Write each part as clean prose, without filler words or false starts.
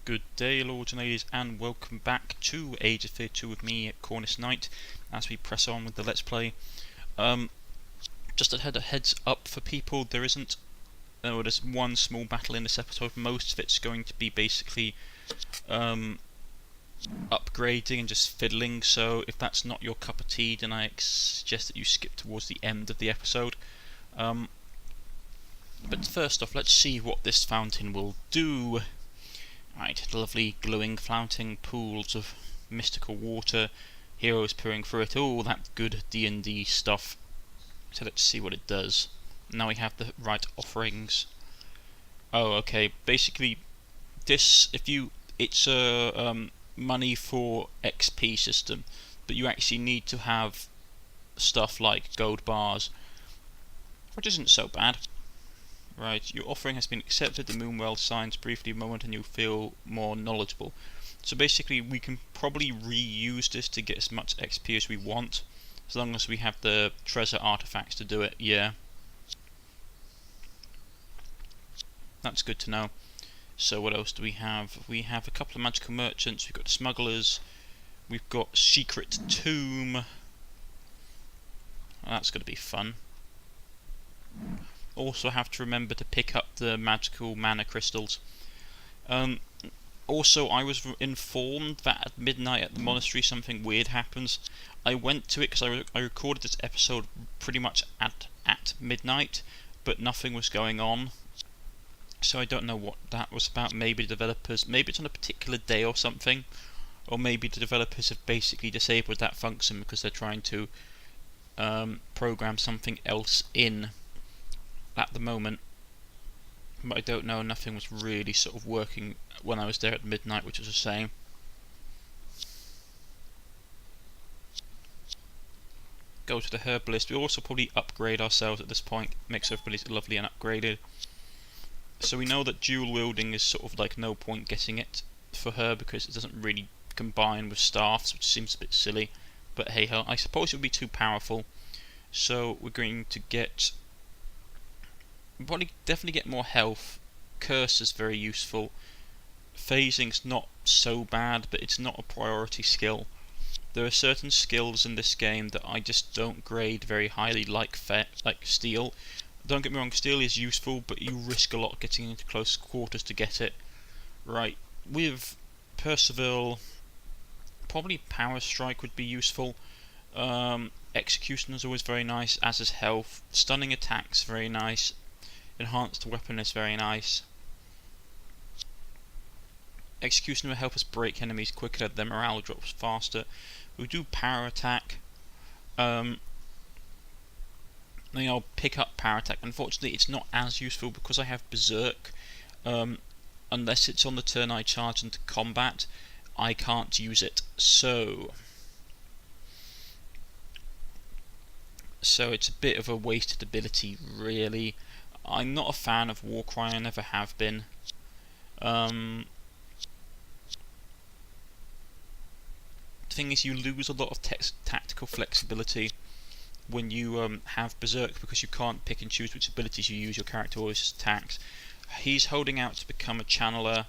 Good day, lords and ladies, and welcome back to Age of Fear 2 with me, Cornish-Knight, as we press on with the Let's Play. Just a heads up for people, there's one small battle in this episode. Most of it's going to be basically upgrading and just fiddling, so if that's not your cup of tea, then I suggest that you skip towards the end of the episode. But first off, let's see what this fountain will do. Right, lovely glowing flouting pools of mystical water, heroes peering through it, all that good D&D stuff. So let's see what it does. Now we have the right offerings. Oh, okay, basically this, it's a money for XP system, but you actually need to have stuff like gold bars, which isn't so bad. Right, your offering has been accepted, the Moonwell signs briefly a moment and you'll feel more knowledgeable. So basically we can probably reuse this to get as much XP as we want, as long as we have the treasure artifacts to do it, yeah. That's good to know. So what else do we have? We have a couple of magical merchants, we've got smugglers, we've got secret tomb. Well, that's going to be fun. Also have to remember to pick up the magical mana crystals. Also, I was informed that at midnight at the monastery something weird happens. I went to it because I recorded this episode pretty much at midnight, but nothing was going on. So I don't know what that was about. Maybe the developers, maybe it's on a particular day or something, or maybe the developers have basically disabled that function because they're trying to program something else in at the moment, but I don't know. Nothing was really sort of working when I was there at midnight, which was a shame. Go to the herbalist. We'll also probably upgrade ourselves at this point, make sure everybody's lovely and upgraded. So we know that dual wielding is sort of like no point getting it for her because it doesn't really combine with staffs, which seems a bit silly, but hey ho, I suppose it would be too powerful. So we're going to get, probably definitely get more health. Curse is very useful. Phasing's not so bad, but it's not a priority skill. There are certain skills in this game that I just don't grade very highly, like steel. Don't get me wrong, steel is useful, but you risk a lot getting into close quarters to get it. Right, with Percival, probably Power Strike would be useful. Execution is always very nice, as is health. Stunning attacks very nice. Enhanced weapon is very nice. Execution will help us break enemies quicker, their morale drops faster. We do power attack. Then I'll pick up power attack. Unfortunately it's not as useful because I have berserk. Unless it's on the turn I charge into combat, I can't use it. So it's a bit of a wasted ability, really. I'm not a fan of Warcry, I never have been. The thing is, you lose a lot of tactical flexibility when you have Berserk, because you can't pick and choose which abilities you use. Your character always just attacks. He's holding out to become a channeler.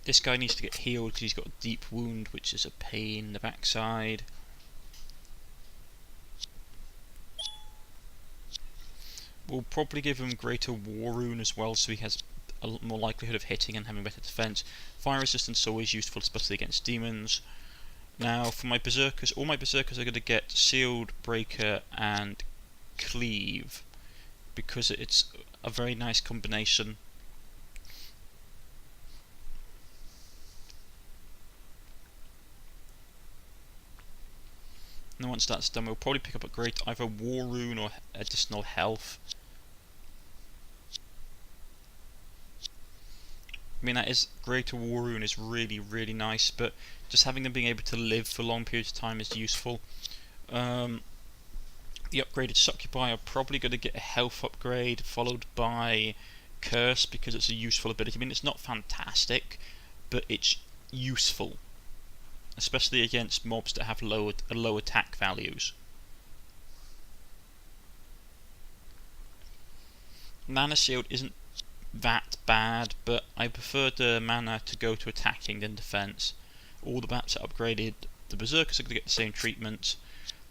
This guy needs to get healed because he's got a deep wound, which is a pain in the backside. We'll probably give him greater war rune as well, so he has a lot more likelihood of hitting and having better defense. Fire resistance is always useful, especially against demons. Now for my berserkers, all my berserkers are going to get sealed, breaker and cleave, because it's a very nice combination. And once that's done, we'll probably pick up a either war rune or additional health. I mean, that is, greater war rune is really, really nice, but just having them being able to live for long periods of time is useful. The upgraded succubi are probably going to get a health upgrade, followed by curse, because it's a useful ability. I mean, it's not fantastic, but it's useful, especially against mobs that have low attack values. Mana shield isn't that bad, but I prefer the mana to go to attacking than defense. All the bats are upgraded. The berserkers are going to get the same treatment.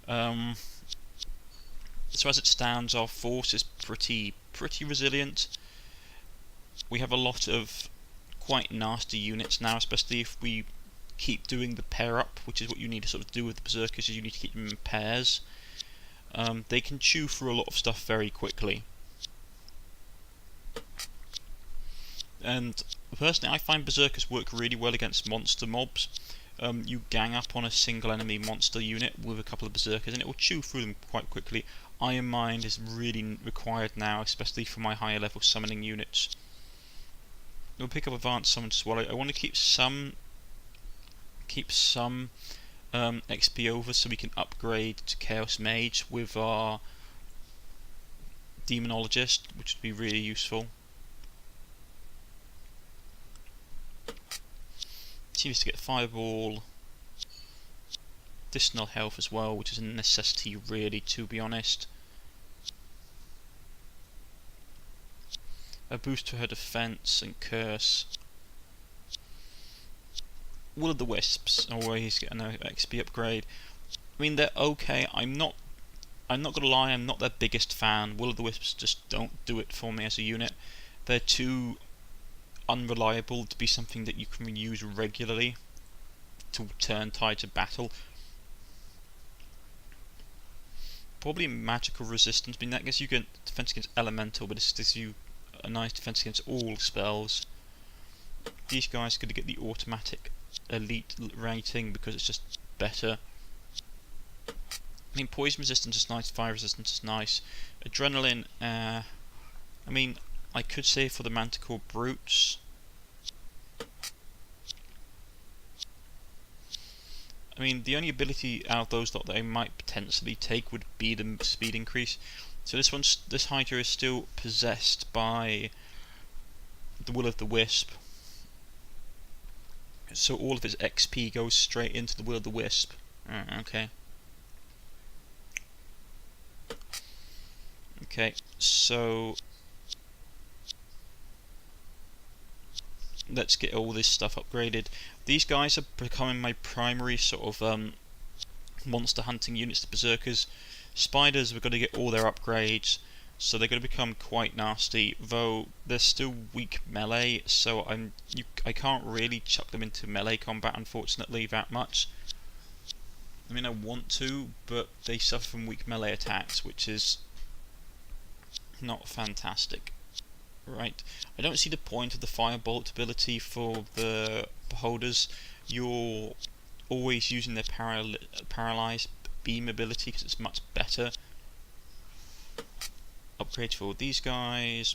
So as it stands, our force is pretty resilient. We have a lot of quite nasty units now, especially if we keep doing the pair up, which is what you need to sort of do with the berserkers, is you need to keep them in pairs. They can chew through a lot of stuff very quickly. And personally, I find berserkers work really well against monster mobs. You gang up on a single enemy monster unit with a couple of berserkers and it will chew through them quite quickly. Iron Mind is really required now, especially for my higher level summoning units. We'll pick up advanced summons as well. I want to keep some XP over so we can upgrade to Chaos Mage with our Demonologist, which would be really useful. See us to get Fireball, additional health as well, which is a necessity really, to be honest. A boost to her defense and curse. Will of the Wisps always get an XP upgrade. I mean, they're okay. I'm not gonna lie, I'm not their biggest fan. Will of the Wisps just don't do it for me as a unit. They're too unreliable to be something that you can use regularly to turn tides of battle. Probably magical resistance. I mean, that gives you get defense against elemental, but this gives you a nice defense against all spells. These guys are going to get the automatic elite rating because it's just better. I mean, poison resistance is nice, fire resistance is nice. Adrenaline, I mean, I could say for the Manticore Brutes. I mean, the only ability out of those that I might potentially take would be the speed increase. So this Hydra is still possessed by the Will of the Wisp. So all of its XP goes straight into the Will of the Wisp. Okay. Okay, so let's get all this stuff upgraded. These guys are becoming my primary sort of monster hunting units, the berserkers. Spiders, we're going to get all their upgrades, so they're going to become quite nasty, though they're still weak melee, so I can't really chuck them into melee combat, unfortunately, that much. I mean, I want to, but they suffer from weak melee attacks, which is not fantastic. Right, I don't see the point of the Firebolt ability for the Beholders. You're always using their Paralyzed Beam ability because it's much better. Upgrades for these guys.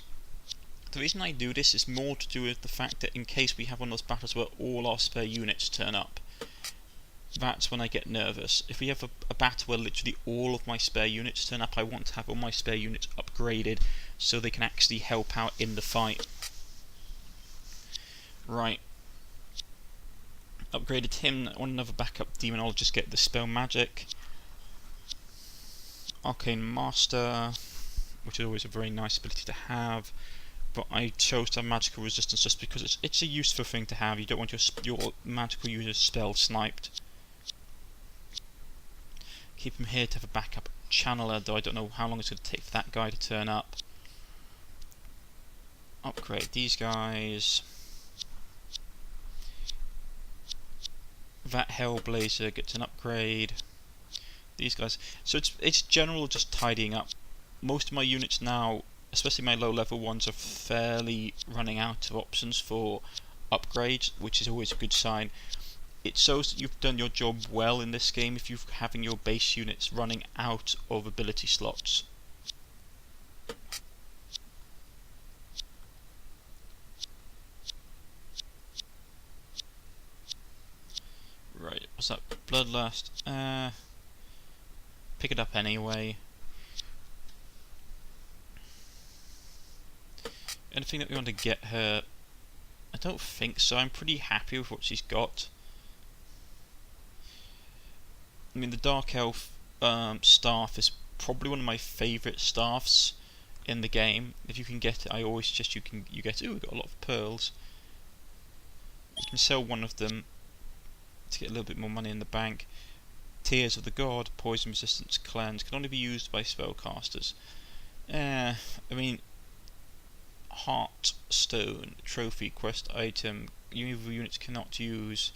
The reason I do this is more to do with the fact that in case we have one of those battles where all our spare units turn up, that's when I get nervous. If we have a battle where literally all of my spare units turn up, I want to have all my spare units upgraded so they can actually help out in the fight. Right. Upgraded him. I want another backup Demonologist, get the spell magic. Arcane Master, which is always a very nice ability to have, but I chose to have magical resistance just because it's a useful thing to have. You don't want your magical user's spell sniped. Keep him here to have a backup channeler, though I don't know how long it's going to take for that guy to turn up. Upgrade these guys. That Hellblazer gets an upgrade. These guys. So it's general just tidying up. Most of my units now, especially my low level ones, are fairly running out of options for upgrades, which is always a good sign. It shows that you've done your job well in this game if you're having your base units running out of ability slots. Right, what's that? Bloodlust. Pick it up anyway. Anything that we want to get her? I don't think so. I'm pretty happy with what she's got. I mean, the Dark Elf staff is probably one of my favourite staffs. in the game. If you can get it, I always suggest you get it. Ooh, we got a lot of pearls. You can sell one of them to get a little bit more money in the bank. Tears of the God, poison resistance, cleanse, can only be used by spellcasters. I mean, Heartstone, trophy, quest item, units cannot use.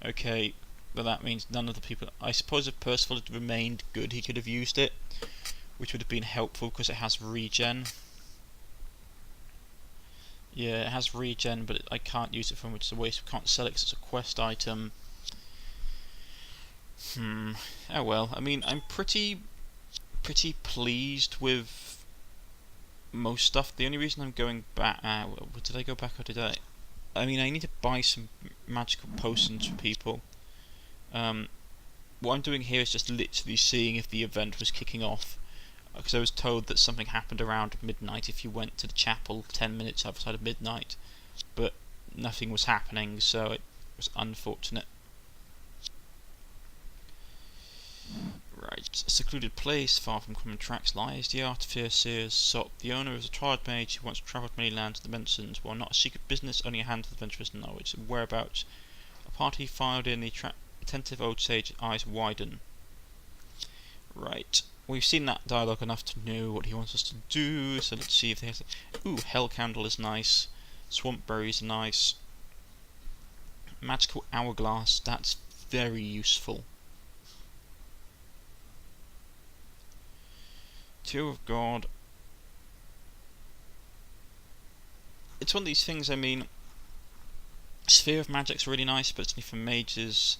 Okay, but that means none of the people. I suppose if Percival had remained good, he could have used it, which would have been helpful because it has regen. Yeah, it has regen, but I can't use it from which is a waste. We can't sell it because it's a quest item. Oh well. I mean, I'm pretty pleased with most stuff. The only reason I'm going back, did I go back or did I? I mean, I need to buy some magical potions for people. What I'm doing here is just literally seeing if the event was kicking off, because I was told that something happened around midnight if you went to the chapel 10 minutes outside of midnight, but nothing was happening, so it was unfortunate. Right, a secluded place, far from common tracks, lies the artificer's shop. The owner is a tried mage who once travelled many lands and dimensions. While not a secret business, only a hand of adventurous knowledge. Whereabouts? A party filed in, the attentive old sage's eyes widen. Right, we've seen that dialogue enough to know what he wants us to do, so let's see if there's... Ooh, Hell Candle is nice. Swamp Berries are nice. Magical Hourglass, that's very useful. Tear of God. It's one of these things, I mean, Sphere of Magic's really nice, but it's only for mages.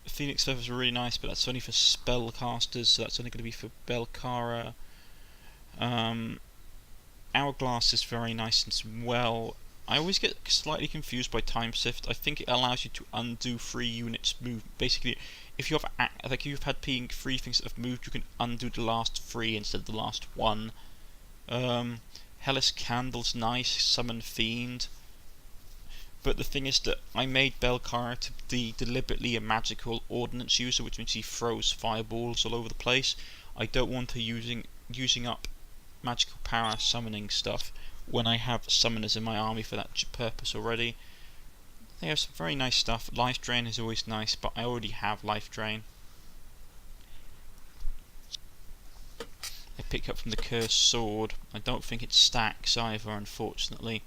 Phoenix Feather is really nice, but that's only for spellcasters, so that's only going to be for Belcara. Hourglass is very nice as well. I always get slightly confused by Time Sift. I think it allows you to undo 3 units move. Basically, if you have like you've had 3 things that have moved, you can undo the last 3 instead of the last 1. Hellish Candle's nice. Summon Fiend. But the thing is that I made Belcara to be deliberately a magical ordnance user, which means he throws fireballs all over the place. I don't want her using up magical power summoning stuff when I have summoners in my army for that purpose already. They have some very nice stuff. Life Drain is always nice, but I already have Life Drain. I pick up from the Cursed Sword. I don't think it stacks either, unfortunately.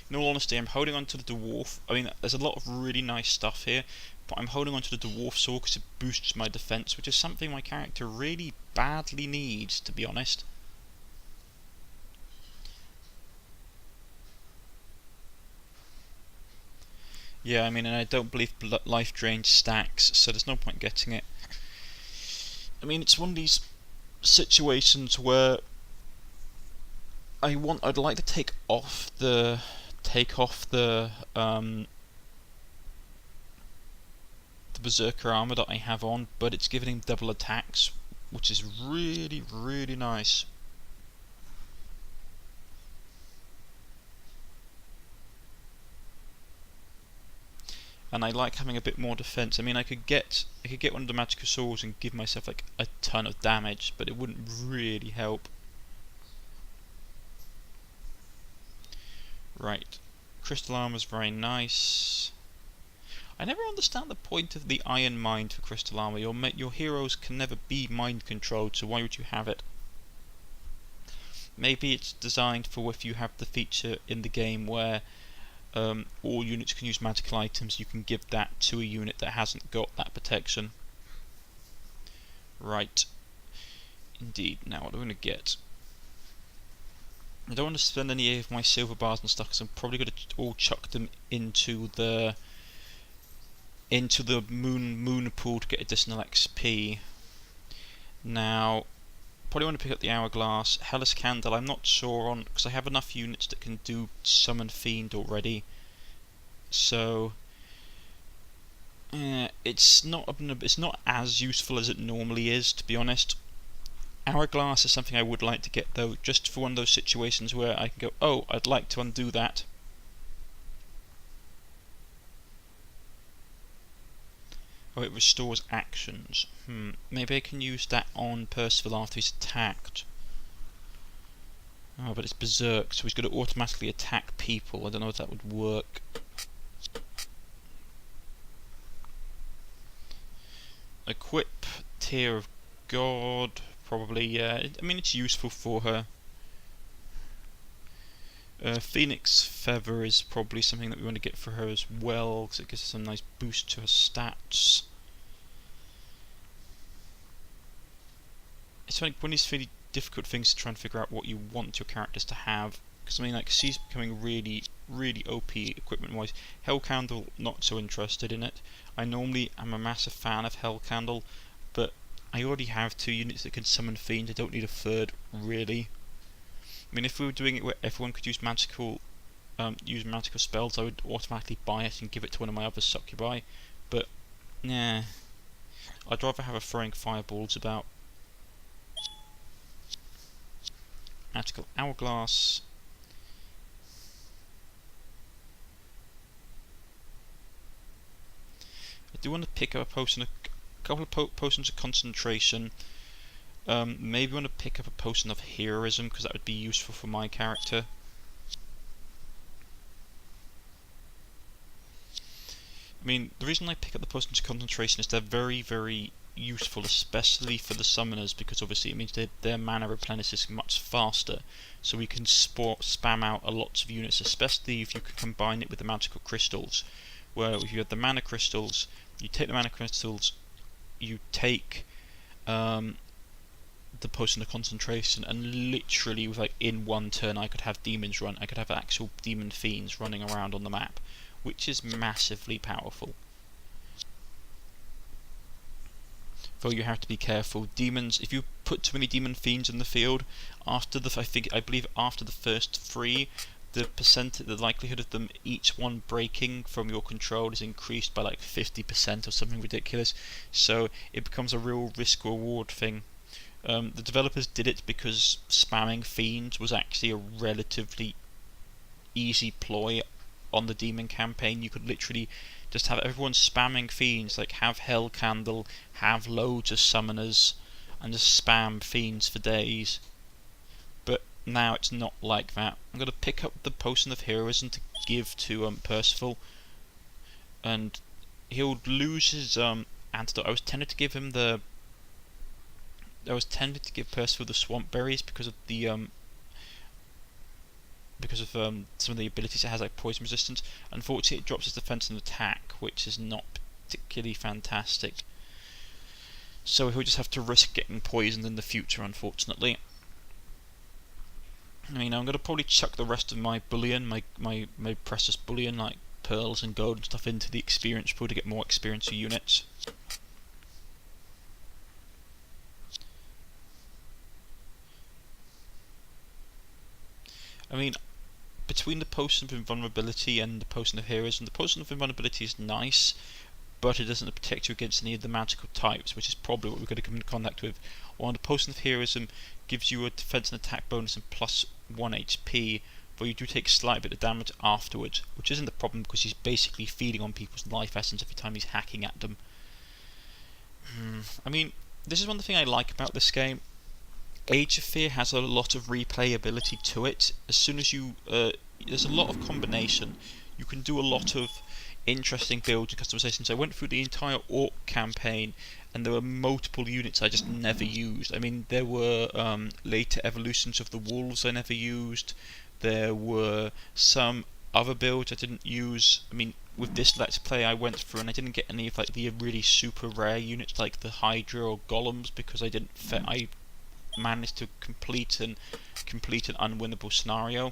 In all honesty, I'm holding on to the Dwarf. I mean, there's a lot of really nice stuff here, but I'm holding on to the Dwarf Sword because it boosts my defense, which is something my character really badly needs, to be honest. Yeah, I mean, and I don't believe Life Drain stacks, so there's no point getting it. I mean, it's one of these situations where I'd like to take off the Berserker armor that I have on, but it's giving him double attacks, which is really, really nice. And I like having a bit more defense. I mean, I could get one of the magical swords and give myself like a ton of damage, but it wouldn't really help. Right, crystal armor's very nice. I never understand the point of the iron mind for crystal armor. Your heroes can never be mind controlled, so why would you have it? Maybe it's designed for if you have the feature in the game where all units can use magical items, you can give that to a unit that hasn't got that protection. Right. Indeed. Now what am I going to get? I don't want to spend any of my silver bars and stuff because I'm probably going to all chuck them into the moon pool to get additional XP. Now, probably want to pick up the Hourglass. Hellish Candle, I'm not sure on, because I have enough units that can do Summon Fiend already. So, it's not as useful as it normally is, to be honest. Hourglass is something I would like to get though, just for one of those situations where I can go, oh, I'd like to undo that. Oh, it restores actions. Maybe I can use that on Percival after he's attacked. Oh, but it's berserk, so he's going to automatically attack people. I don't know if that would work. Equip Tear of God, probably, yeah. I mean, it's useful for her. Phoenix Feather is probably something that we want to get for her as well, because it gives us a nice boost to her stats. It's like one of these really difficult things to try and figure out what you want your characters to have. Because I mean, like, she's becoming really, really OP equipment-wise. Hell Candle, not so interested in it. I normally am a massive fan of Hell Candle, but I already have 2 units that can summon fiends. I don't need a third, really. I mean, if we were doing it where everyone could use magical spells, I would automatically buy it and give it to one of my other succubi. But, nah. I'd rather have her throwing fireballs about. Magical Hourglass. I do want to pick up a potion, a couple of potions of concentration. Maybe want to pick up a potion of heroism, because that would be useful for my character. I mean, the reason I pick up the potions of concentration is they're very, very useful, especially for the summoners, because obviously it means their mana replenishes much faster, so we can spam out a lots of units, especially if you can combine it with the magical crystals, where if you have the mana crystals, you take the mana crystals, you take the potion of concentration, and literally with like in one turn I could have demons run, I could have actual demon fiends running around on the map, which is massively powerful. Though you have to be careful. Demons, if you put too many demon fiends in the field, after the I believe after the first 3, the likelihood of them each one breaking from your control is increased by like 50% or something ridiculous. So it becomes a real risk reward thing. The developers did it because spamming fiends was actually a relatively easy ploy on the demon campaign. You could literally just have everyone spamming fiends, like have Hell Candle, have loads of summoners, and just spam fiends for days. But now it's not like that. I'm going to pick up the potion of heroism to give to Percival, and he'll lose his antidote. I was tempted to give Percival the swamp berries because of the some of the abilities it has, like poison resistance. Unfortunately, it drops its defense and attack, which is not particularly fantastic. So he'll just have to risk getting poisoned in the future, unfortunately. I mean, I'm going to probably chuck the rest of my bullion, my precious bullion, like pearls and gold and stuff, into the experience pool to get more experience for units. I mean, between the potion of invulnerability and the potion of heroism, the potion of invulnerability is nice, but it doesn't protect you against any of the magical types, which is probably what we're going to come into contact with. While the potion of heroism gives you a defense and attack bonus and plus 1 HP, but you do take slight bit of damage afterwards, which isn't the problem because he's basically feeding on people's life essence every time he's hacking at them. I mean, this is one thing I like about this game. Age of Fear has a lot of replayability to it. As soon as you, there's a lot of combination. You can do a lot of interesting builds and customizations. I went through the entire Orc campaign, and there were multiple units I just never used. I mean, there were later evolutions of the wolves I never used. There were some other builds I didn't use. I mean, with this Let's Play I went through and I didn't get any of like the really super rare units like the Hydra or Golems because I managed to complete an unwinnable scenario.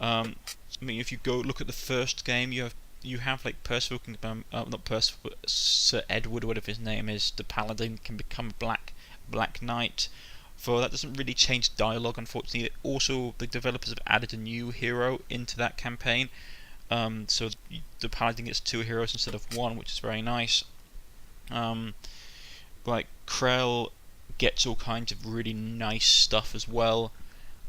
I mean, if you go look at the first game, you have like Percival can become not Percival, but Sir Edward, or whatever his name is, the Paladin can become Black Knight. For that doesn't really change dialogue, unfortunately. Also, the developers have added a new hero into that campaign, so the Paladin gets 2 heroes instead of 1, which is very nice. Like Krell gets all kinds of really nice stuff as well.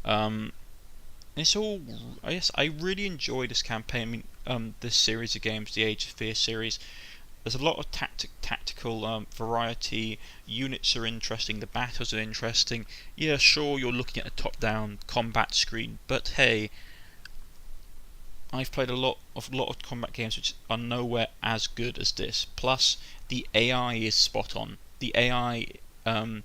It's all, I really enjoy this campaign. I mean, this series of games, the Age of Fear series. there's a lot of tactical variety. Units are interesting. The battles are interesting. Yeah, sure, you're looking at a top-down combat screen, but hey, I've played a lot of combat games which are nowhere as good as this. Plus, the AI is spot on. The AI I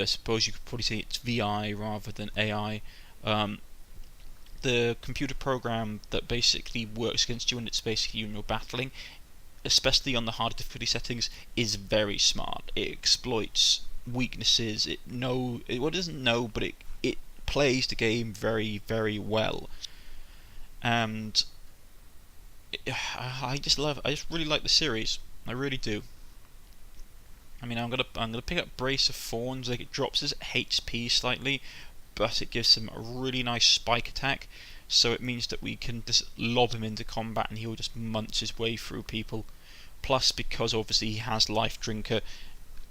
suppose you could probably say it's VI rather than AI. The computer program that basically works against you, and it's basically you when you're battling, especially on the harder difficulty settings, is very smart. It exploits weaknesses. It doesn't know, but it plays the game very, very well. And I just really like the series. I really do. I mean, I'm gonna pick up Brace of Thorns. Like, it drops his HP slightly, but it gives him a really nice spike attack. So it means that we can just lob him into combat, and he'll just munch his way through people. Plus, because obviously he has Life Drinker,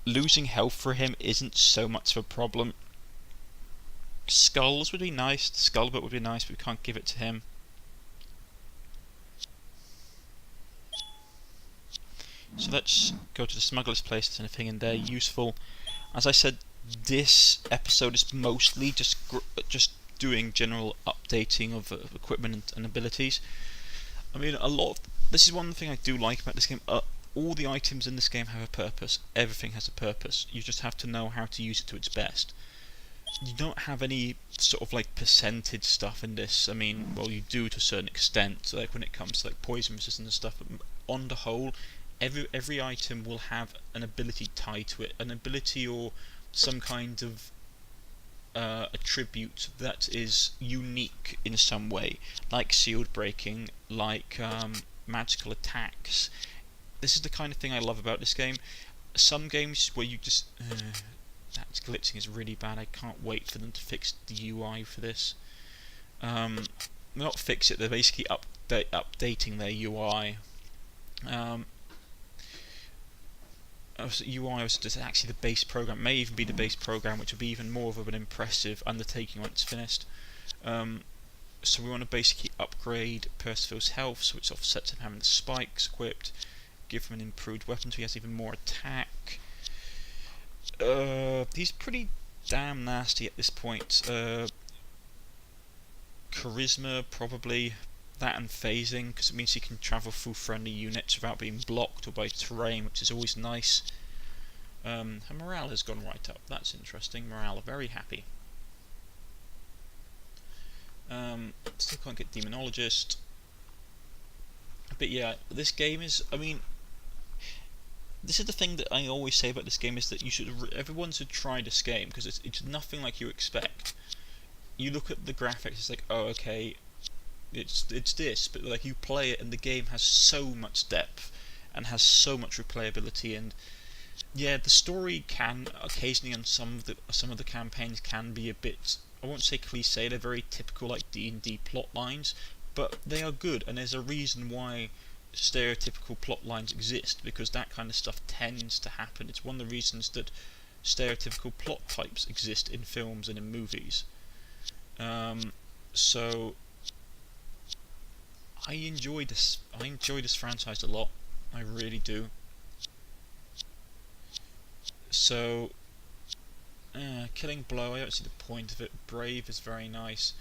losing health for him isn't so much of a problem. Skulls would be nice. Skullbut would be nice, but we can't give it to him. So let's go to the smuggler's place. There's anything in there useful. As I said, this episode is mostly just doing general updating of equipment and abilities. I mean, this is one thing I do like about this game. All the items in this game have a purpose. Everything has a purpose. You just have to know how to use it to its best. You don't have any sort of like percentage stuff in this. I mean, well, you do to a certain extent, like when it comes to like poison resistance and stuff. But on the whole, every item will have an ability tied to it, an ability or some kind of attribute that is unique in some way, like shield breaking, like magical attacks. This is the kind of thing I love about this game. Some games where you just that glitching is really bad. I can't wait for them to fix the UI for this. Not fix it, they're basically updating their UI. UI was just actually the base program, may even be the base program, which will be even more of an impressive undertaking when it's finished. So we want to basically upgrade Percival's health, so it's offsets him having the spikes equipped, give him an improved weapon so he has even more attack. He's pretty damn nasty at this point. Charisma, probably. That and phasing, because it means he can travel through friendly units without being blocked or by terrain, which is always nice. And morale has gone right up. That's interesting. Morale are very happy. Still can't get Demonologist. But yeah, this game is, I mean, this is the thing that I always say about this game, is that everyone should try this game, because it's nothing like you expect. You look at the graphics, it's like, oh, okay, it's this, but like you play it and the game has so much depth and has so much replayability. And yeah, the story can occasionally, on some of the campaigns, can be a bit, I won't say cliche, they're very typical like D&D plot lines, but they are good, and there's a reason why stereotypical plot lines exist, because that kind of stuff tends to happen. It's one of the reasons that stereotypical plot types exist in films and in movies. So I enjoy this franchise a lot. I really do. So Killing Blow, I don't see the point of it. Brave is very nice.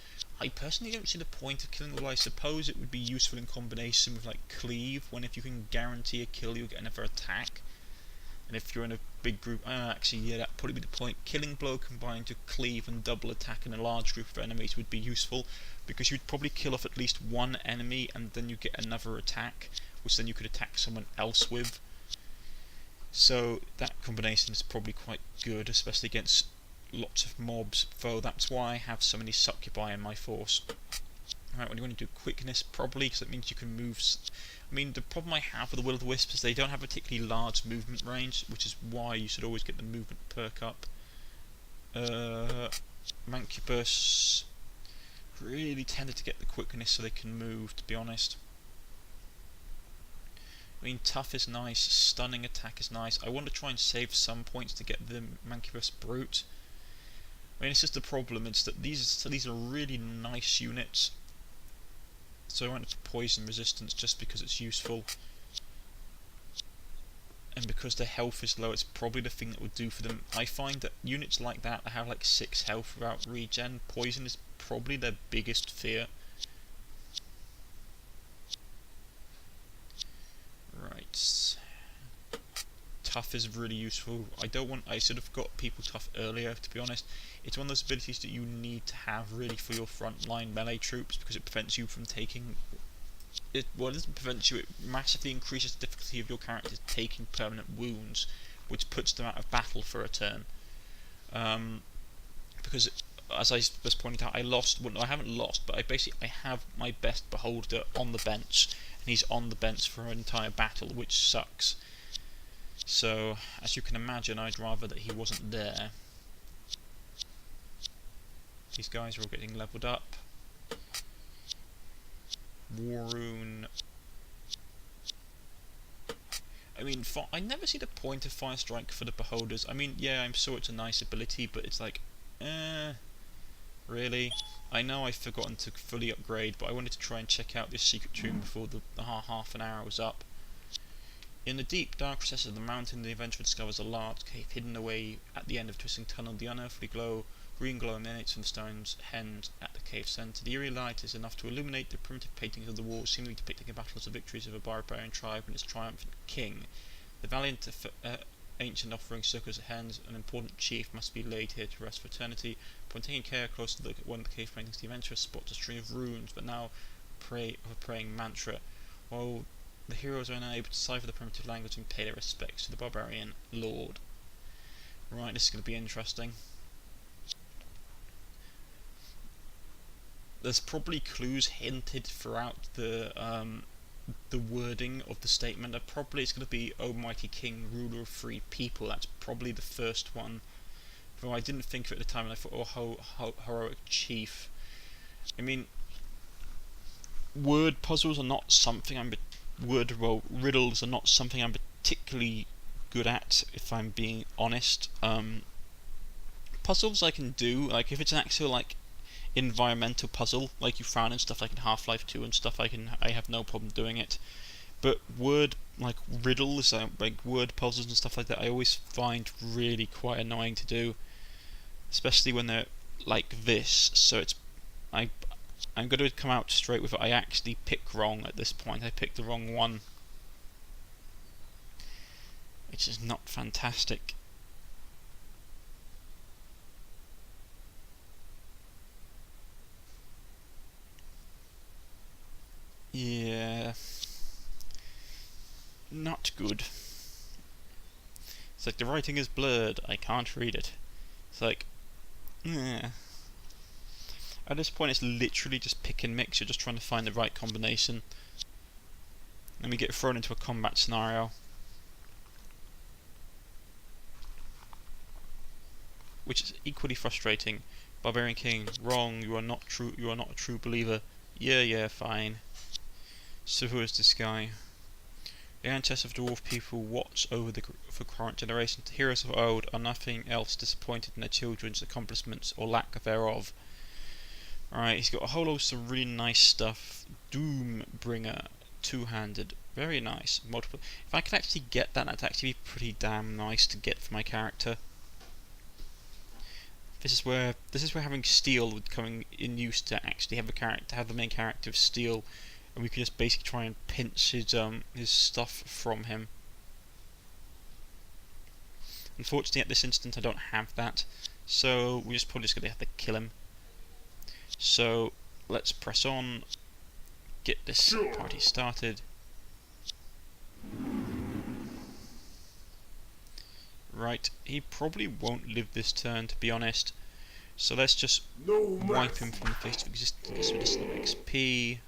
I personally don't see the point of Killing Blow. I suppose it would be useful in combination with like Cleave, when if you can guarantee a kill you'll get another attack. And if you're in a big group, actually yeah, that'd probably be the point. Killing Blow combined to Cleave and double attack in a large group of enemies would be useful, because you'd probably kill off at least one enemy and then you get another attack, which then you could attack someone else with. So that combination is probably quite good, especially against lots of mobs, though that's why I have so many succubi in my force. Right, what do you want to do? Quickness, probably, because that means you can move. I mean, the problem I have with the Will-o'-the-Wisps is they don't have a particularly large movement range, which is why you should always get the movement perk up. Mancubus really tended to get the quickness so they can move, to be honest. I mean, tough is nice, stunning attack is nice. I want to try and save some points to get the Mancubus Brute. I mean, it's just the problem, it's that these are really nice units. So I went for poison resistance just because it's useful. and because their health is low, it's probably the thing that would do for them. I find that units like that have like 6 health without regen, poison is probably their biggest fear. Right. Tough is really useful. I should have got people tough earlier, to be honest. It's one of those abilities that you need to have really for your frontline melee troops, because it prevents you from taking... it doesn't prevent you, it massively increases the difficulty of your characters taking permanent wounds, which puts them out of battle for a turn. Because, as I was pointing out, I haven't lost, but I have my best beholder on the bench, and he's on the bench for an entire battle, which sucks. So, as you can imagine, I'd rather that he wasn't there. These guys are all getting leveled up. Warrune. I mean, I never see the point of Fire Strike for the Beholders. I mean, yeah, I'm sure it's a nice ability, but it's like, really? I know I've forgotten to fully upgrade, but I wanted to try and check out this secret tomb before the half an hour was up. In the deep, dark recesses of the mountain, the adventurer discovers a large cave hidden away at the end of a twisting tunnel. The unearthly green glow emanates from the stone's end at the cave centre. The eerie light is enough to illuminate the primitive paintings of the walls, seemingly depicting the battles and victories of a barbarian tribe and its triumphant king. The valiant ancient offering circles the hands. An important chief must be laid here to rest for eternity. Upon taking care closer look at one of the cave paintings, the adventurer spots a string of runes, but now a praying mantra. While the heroes are unable to decipher the primitive language and pay their respects to the barbarian lord. Right, this is going to be interesting. There's probably clues hinted throughout the wording of the statement. Probably it's going to be "O mighty king, ruler of free people." That's probably the first one. Though I didn't think of it at the time, and I thought, "Oh, heroic chief." I mean, word puzzles are not something riddles are not something I'm particularly good at, if I'm being honest. Puzzles I can do, like if it's an actual like environmental puzzle, like you found in stuff like in Half-Life 2 and stuff, I have no problem doing it. But riddles, like word puzzles and stuff like that, I always find really quite annoying to do, especially when they're like this. So I'm going to come out straight with it. I actually pick wrong at this point. I picked the wrong one, which is not fantastic. Yeah, not good. It's like the writing is blurred. I can't read it. It's like, yeah. At this point, it's literally just pick and mix. You're just trying to find the right combination. Then we get thrown into a combat scenario, which is equally frustrating. Barbarian King, wrong. You are not true. You are not a true believer. Yeah, fine. So who is this guy? The ancestors of dwarf people watch over for current generations. The heroes of old are nothing else disappointed in their children's accomplishments or lack thereof. Alright, he's got a whole host of really nice stuff. Doombringer, two-handed, very nice. Multiple. If I could actually get that, that'd actually be pretty damn nice to get for my character. This is where having steel would come in use to actually have the main character of steel, and we could just basically try and pinch his stuff from him. Unfortunately, at this instant, I don't have that, so we're probably just going to have to kill him. So let's press on, get this party started. Right, he probably won't live this turn, to be honest. So let's just wipe him from the face of existence with some XP.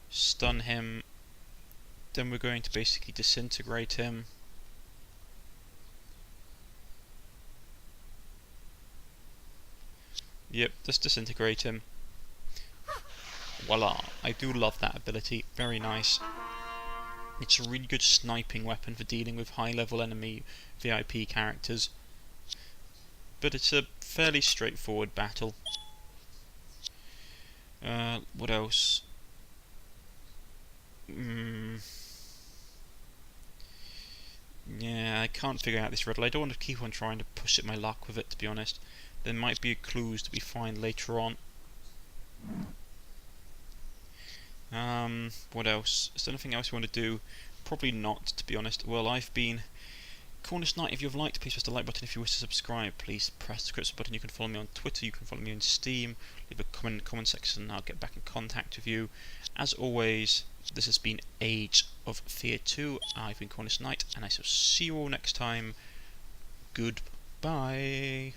Stun him. Then we're going to basically disintegrate him. Yep, just disintegrate him. Voila! I do love that ability. Very nice. It's a really good sniping weapon for dealing with high-level enemy VIP characters. But it's a fairly straightforward battle. What else? Yeah, I can't figure out this riddle. I don't want to keep on trying to push it my luck with it, to be honest. There might be clues to be find later on. What else? Is there anything else you want to do? Probably not, to be honest. Well, I've been Cornish-Knight. If you've liked, please press the like button. If you wish to subscribe, please press the subscribe button. You can follow me on Twitter, you can follow me on Steam. Leave a comment in the comment section and I'll get back in contact with you. As always, this has been Age of Fear 2. I've been Cornish-Knight, and I shall see you all next time. Goodbye.